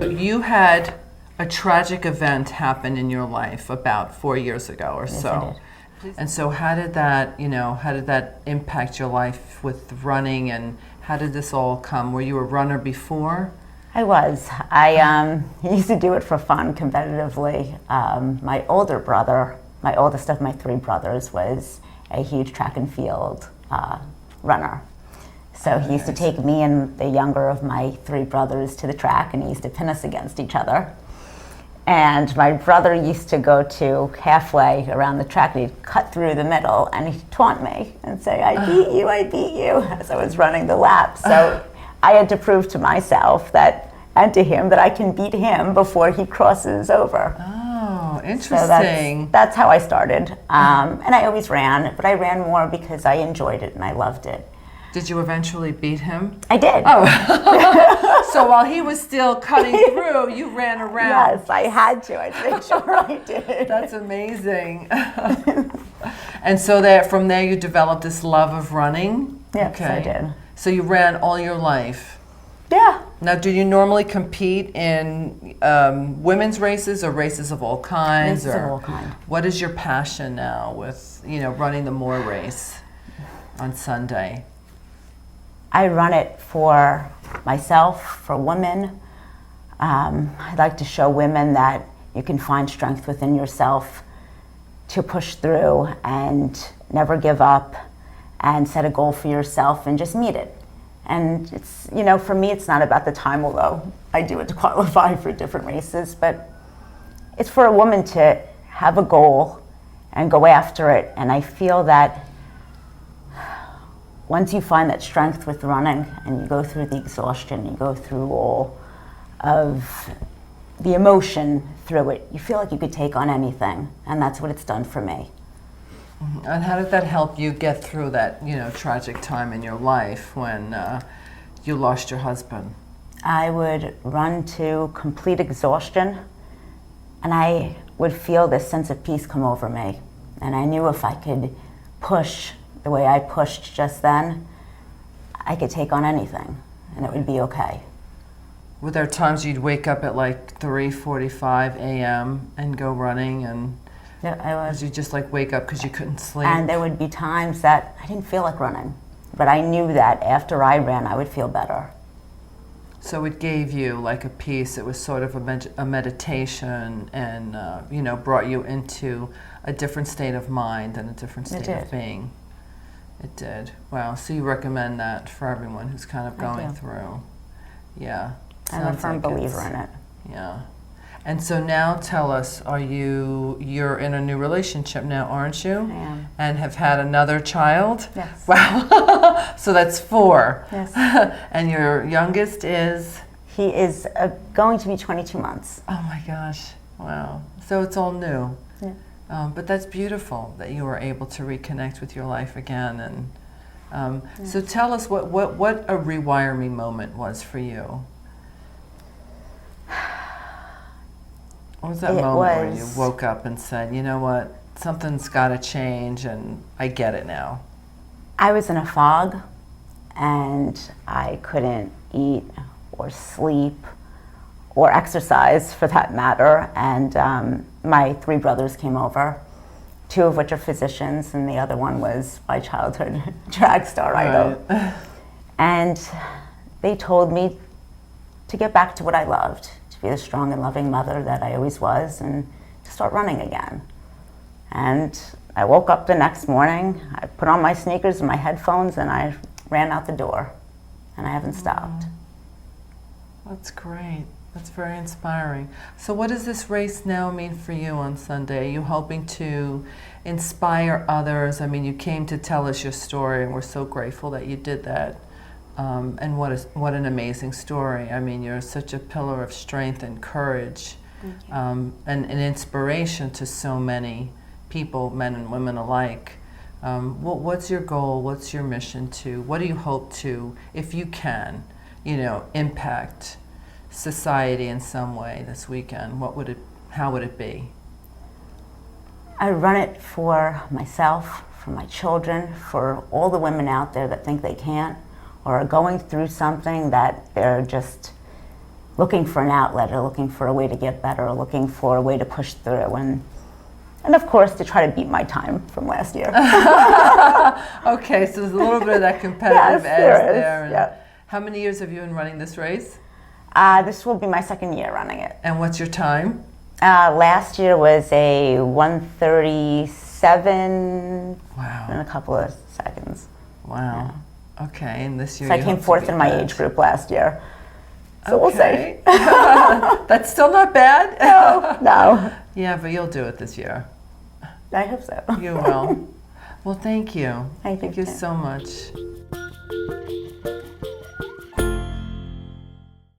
You had a tragic event happen in your life about 4 years ago or Yes, so. I did. And so how did that impact your life with running, and how did this all come? Were you a runner before? I was. I used to do it for fun, competitively. My older brother, my oldest of my three brothers, was a huge track and field runner. So he used to take me and the younger of my three brothers to the track, and he used to pin us against each other. And my brother used to go to halfway around the track, and he'd cut through the middle, and he'd taunt me and say, I beat you, as I was running the lap. So I had to prove to myself that, and to him, that I can beat him before he crosses over. Oh, interesting. So that's how I started. And I always ran, but I ran more because I enjoyed it and I loved it. Did you eventually beat him? I did. Oh. So while he was still cutting through, you ran around. Yes, I had to. I made sure I did. That's amazing. And so from there you developed this love of running? Yes, I did. So you ran all your life? Yeah. Now, do you normally compete in women's races or races of all kinds? Races of all kinds. What is your passion now with running the Moore race on Sunday? I run it for myself, for women. I'd like to show women that you can find strength within yourself to push through and never give up, and set a goal for yourself and just meet it. And it's, for me, it's not about the time, although I do it to qualify for different races, but it's for a woman to have a goal and go after it. And I feel that once you find that strength with running, and you go through the exhaustion, you go through all of the emotion through it, you feel like you could take on anything. And that's what it's done for me. And how did that help you get through that, tragic time in your life when you lost your husband? I would run to complete exhaustion, and I would feel this sense of peace come over me. And I knew if I could push the way I pushed just then, I could take on anything, and it would be okay. Were there times you'd wake up at like 3:45 a.m. and go running, and Yeah, I was. you just wake up because you couldn't sleep? And there would be times that I didn't feel like running, but I knew that after I ran, I would feel better. So it gave you a peace. It was sort of a meditation, and brought you into a different state of mind and a different state of being. It did. Wow. So you recommend that for everyone who's kind of going through. Yeah. I'm a firm believer in it. Yeah. And so now tell us, you're in a new relationship now, aren't you? I am. And have had another child? Yes. Wow. So that's 4. Yes. And your youngest is? He is going to be 22 months. Oh my gosh. Wow. So it's all new. Yeah. But that's beautiful that you were able to reconnect with your life again. And so tell us what a rewire me moment was for you. What was that moment where you woke up and said, you know what, something's got to change and I get it now? I was in a fog, and I couldn't eat or sleep or exercise for that matter. And my 3 brothers came over, 2 of which are physicians, and the other one was my childhood drag star idol. And they told me to get back to what I loved, to be the strong and loving mother that I always was, and to start running again. And I woke up the next morning, I put on my sneakers and my headphones, and I ran out the door, and I haven't stopped. That's great. That's very inspiring. So what does this race now mean for you on Sunday? Are you hoping to inspire others? I mean, you came to tell us your story, and we're so grateful that you did that. And what an amazing story. I mean, you're such a pillar of strength and courage, and an inspiration to so many people, men and women alike. What's your goal? What's your mission what do you hope to, if you can, impact society in some way this weekend? How would it be? I run it for myself, for my children, for all the women out there that think they can't or are going through something that they're just looking for an outlet or looking for a way to get better or looking for a way to push through. And of course, to try to beat my time from last year. Okay, so there's a little bit of that competitive edge there. And yeah. how many years have you been running this race? This will be my second year running it. And what's your time? Last year was a 1:37 Wow. in a couple of seconds. Wow. Okay, and this year So I you came hope to fourth beat in my that. age group last year. So we'll see. Okay. That's still not bad. No. Yeah, but you'll do it this year. I hope so. You will. Well, thank you. Thank you. Thank you so much.